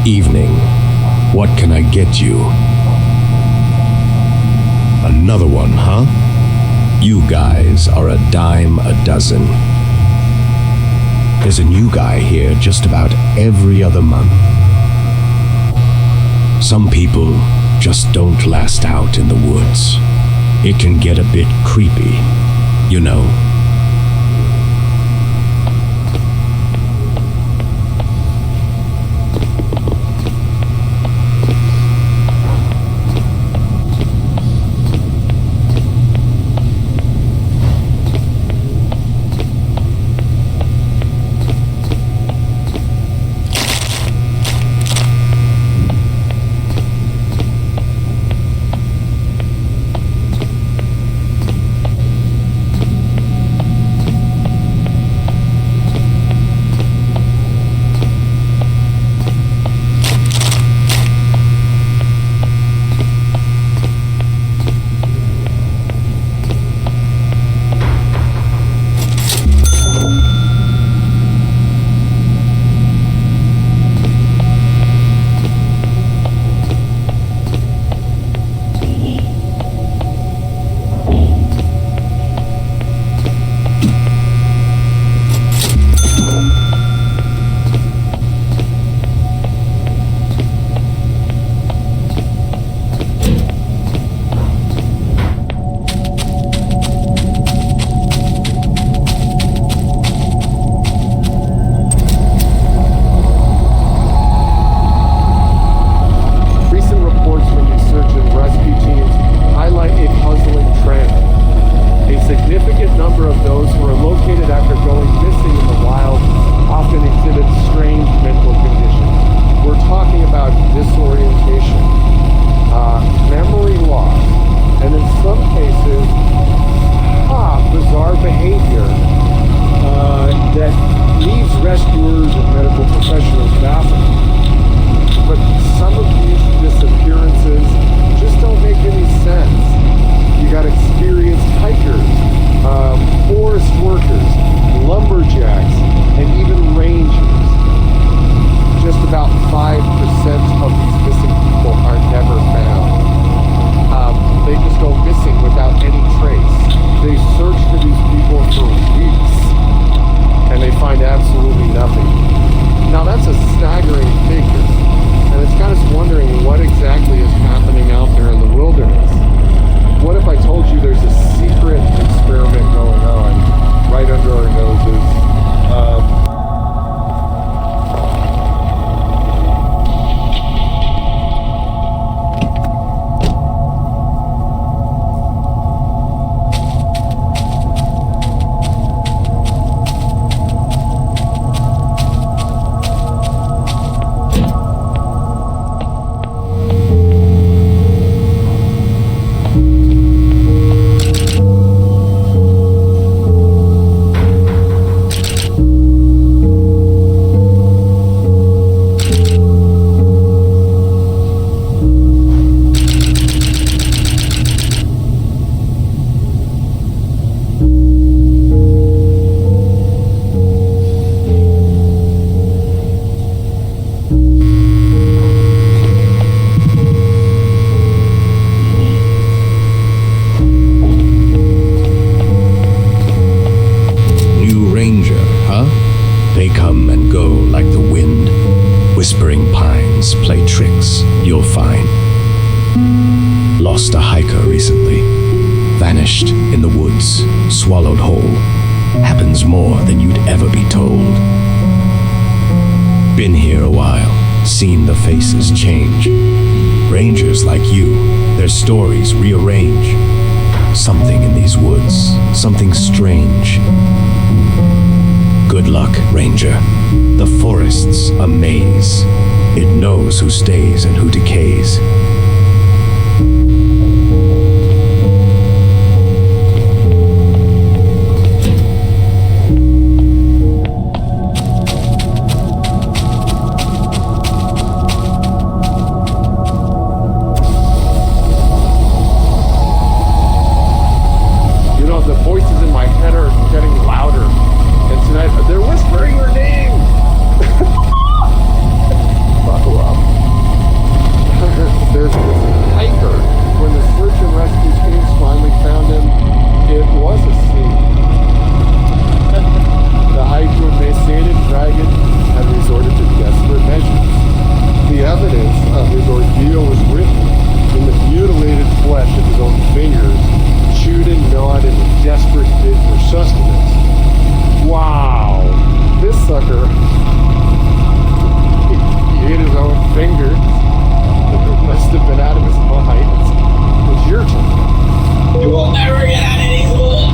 Evening. What can I get you? Another one, huh? You guys are a dime a dozen. There's a new guy here just about every other month. Some people just don't last out in the woods. It can get a bit creepy, you know. Whispering pines play tricks, you'll find. Lost a hiker recently. Vanished in the woods, swallowed whole. Happens more than you'd ever be told. Been here a while, seen the faces change. Rangers like you, their stories rearrange. Something in these woods, something strange. Good luck, Ranger. The forest's a maze. It knows who stays and who decays. The voices in my head are getting louder, and tonight they're whispering your name. Buckle up. sucker. He ate his own fingers. It must have been out of his mind. It's your turn. You will never get out of these woods!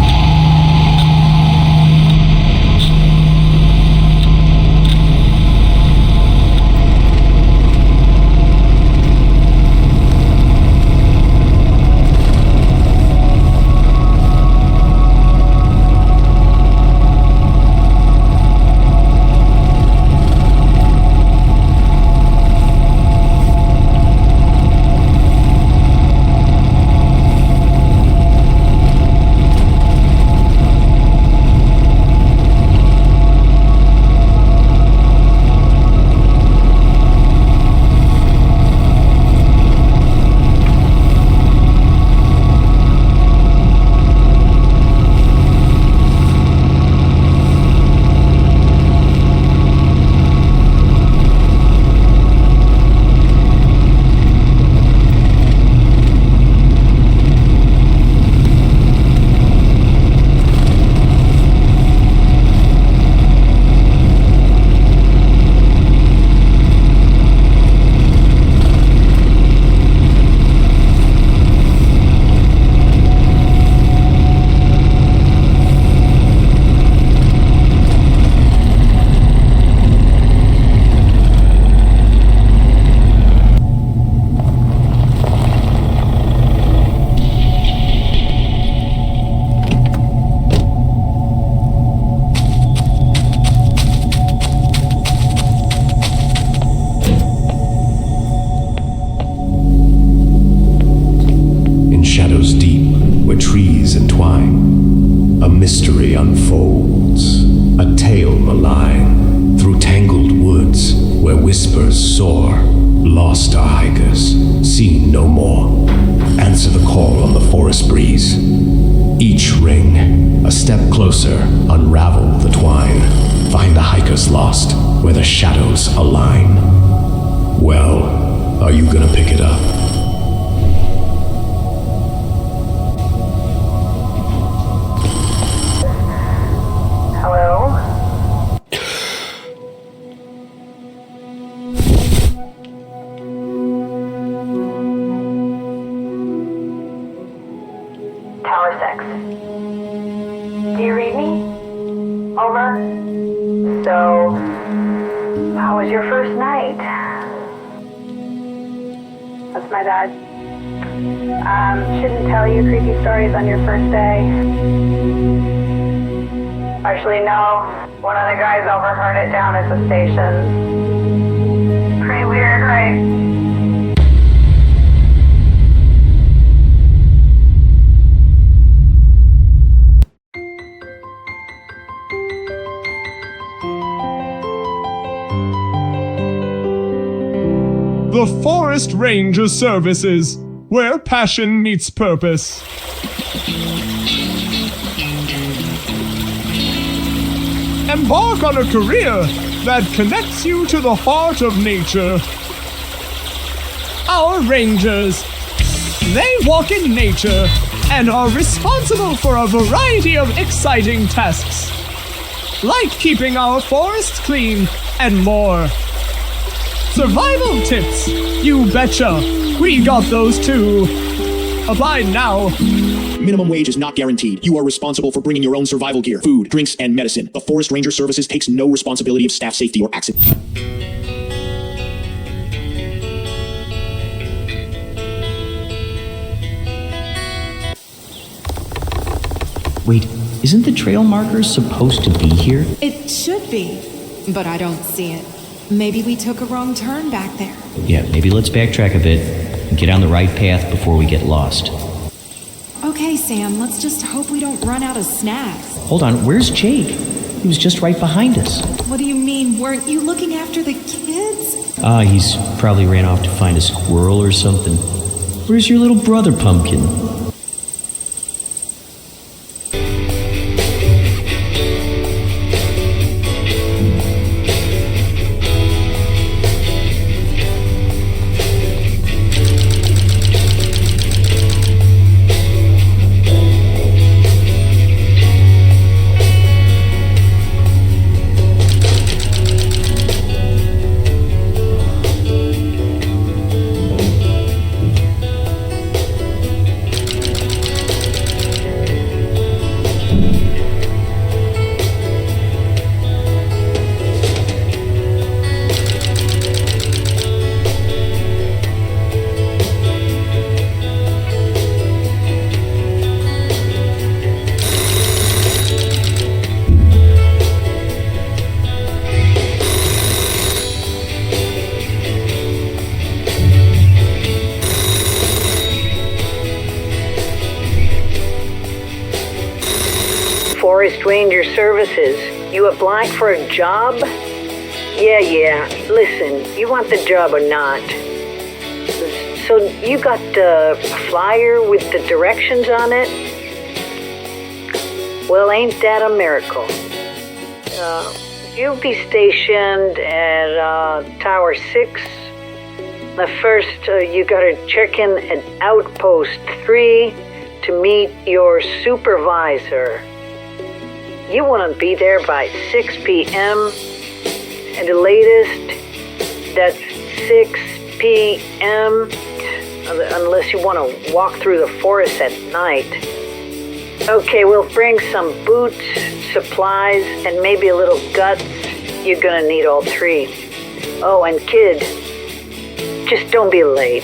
Shadows deep, where trees entwine, a mystery unfolds, a tale malign, through tangled woods, where whispers soar. Lost are hikers, seen no more. Answer the call on the forest breeze. Each ring, a step closer, unravel the twine. Find the hikers lost, where the shadows align. Well, are you gonna pick it up? Tower 6. Do you read me? Over. So, how was your first night? That's my dad. Shouldn't tell you creepy stories on your first day. Actually, no. One of the guys overheard it down at the station. Pretty weird, right? The Forest Ranger Services, where passion meets purpose. Embark on a career that connects you to the heart of nature. Our Rangers, they walk in nature and are responsible for a variety of exciting tasks, like keeping our forests clean and more. Survival tips, you betcha, we got those too. Apply now. Minimum wage is not guaranteed. You are responsible for bringing your own survival gear, food, drinks, and medicine. The Forest Ranger Services takes no responsibility of staff safety or accident. Wait, isn't the trail marker supposed to be here? It should be, but I don't see it. Maybe we took a wrong turn back there. Yeah, maybe let's backtrack a bit and get on the right path before we get lost. Okay, Sam, let's just hope we don't run out of snacks. Hold on, where's Jake? He was just right behind us. What do you mean, weren't you looking after the kids? He's probably ran off to find a squirrel or something. Where's your little brother, Pumpkin? Forest Ranger Services. You applied for a job? Yeah. Listen, you want the job or not? So you got a flyer with the directions on it? Well, ain't that a miracle? You'll be stationed at Tower 6. First, you gotta check in at Outpost 3 to meet your supervisor. You wanna be there by 6 p.m. At the latest, that's 6 p.m. Unless you wanna walk through the forest at night. Okay, we'll bring some boots, supplies, and maybe a little guts. You're gonna need all three. Oh, and kid, just don't be late.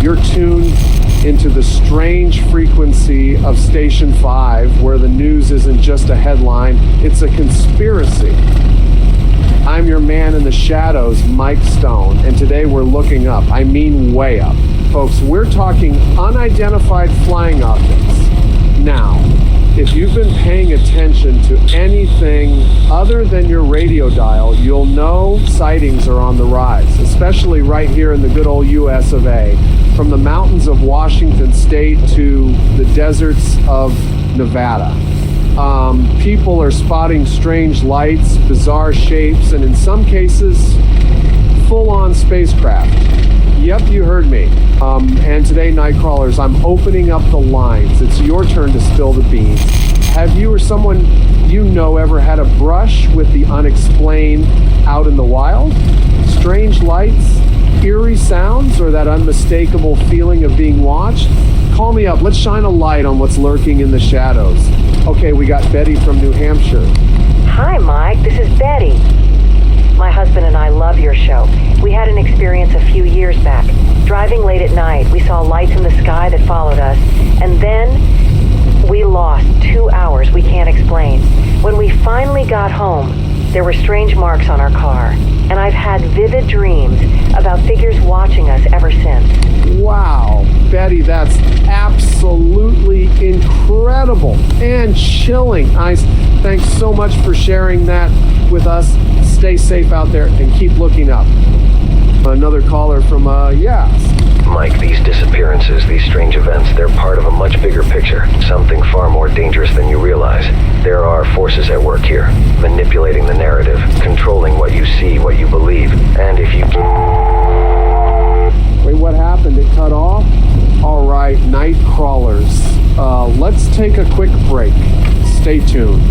You're tuned into the strange frequency of Station 5, where the news isn't just a headline, it's a conspiracy. I'm your man in the shadows, Mike Stone, and today we're looking up. I mean way up. Folks, we're talking unidentified flying objects. Now, if you've been paying attention to anything other than your radio dial, you'll know sightings are on the rise, especially right here in the good old US of A. From the mountains of Washington State to the deserts of Nevada. People are spotting strange lights, bizarre shapes, and in some cases, full-on spacecraft. Yep, you heard me. And today, Nightcrawlers, I'm opening up the lines. It's your turn to spill the beans. Have you or someone you know ever had a brush with the unexplained out in the wild? Strange lights, eerie sounds, or that unmistakable feeling of being watched? Call me up. Let's shine a light on what's lurking in the shadows. Okay, we got Betty from New Hampshire. Hi, Mike. This is Betty. My husband and I love your show. We had an experience a few years back. Driving late at night, we saw lights in the sky that followed us, and then we lost 2 hours we can't explain. When we finally got home, there were strange marks on our car, and I've had vivid dreams about figures watching us ever since. Wow, Betty, that's absolutely incredible and chilling. Thanks so much for sharing that with us. Stay safe out there and keep looking up. Another caller from, Mike, these disappearances, these strange events, they're part of a much bigger picture. Something far more dangerous than you realize. There are forces at work here, manipulating the narrative, controlling what you see, what you believe, and if you... Wait, what happened? It cut off? All right, night crawlers. Let's take a quick break. Stay tuned.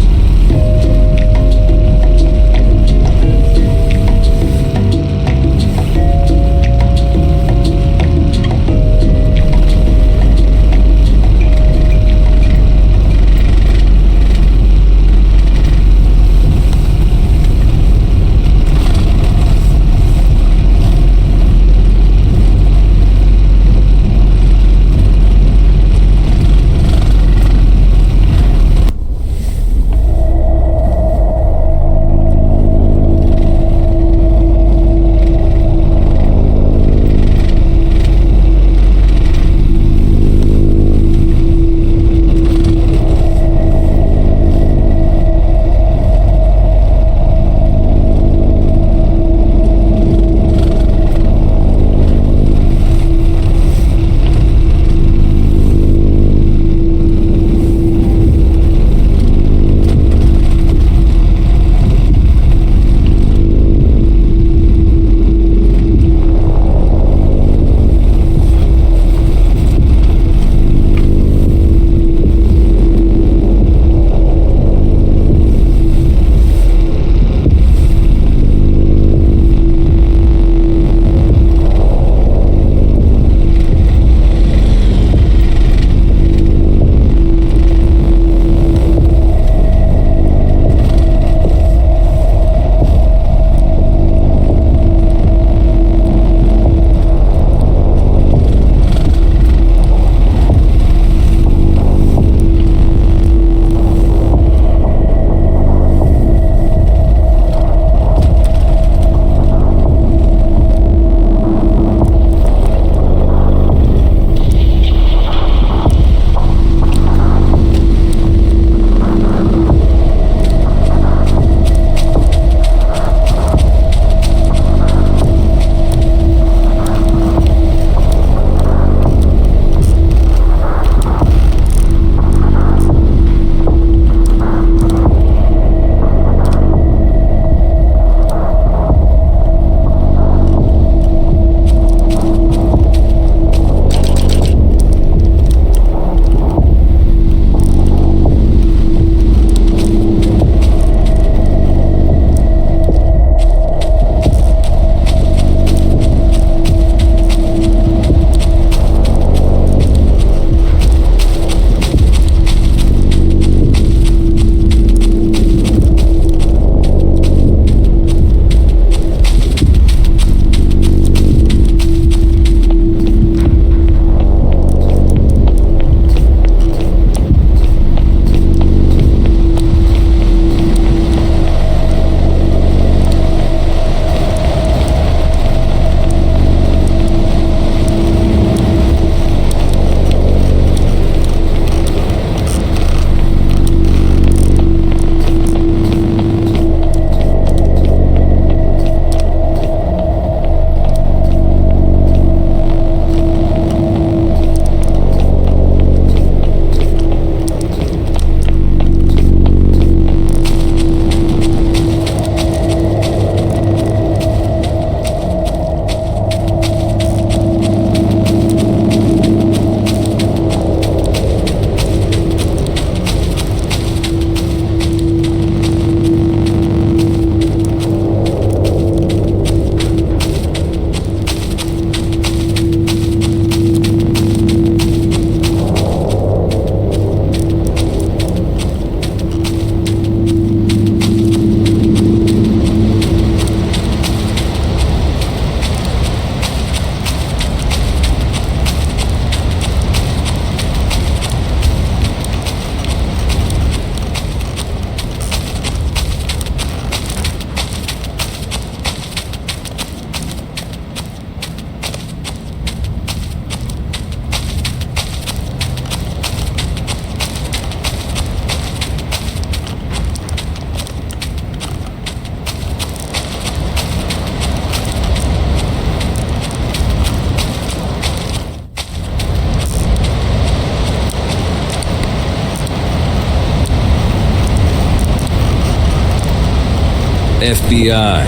FBI.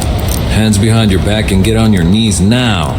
Hands behind your back and get on your knees now.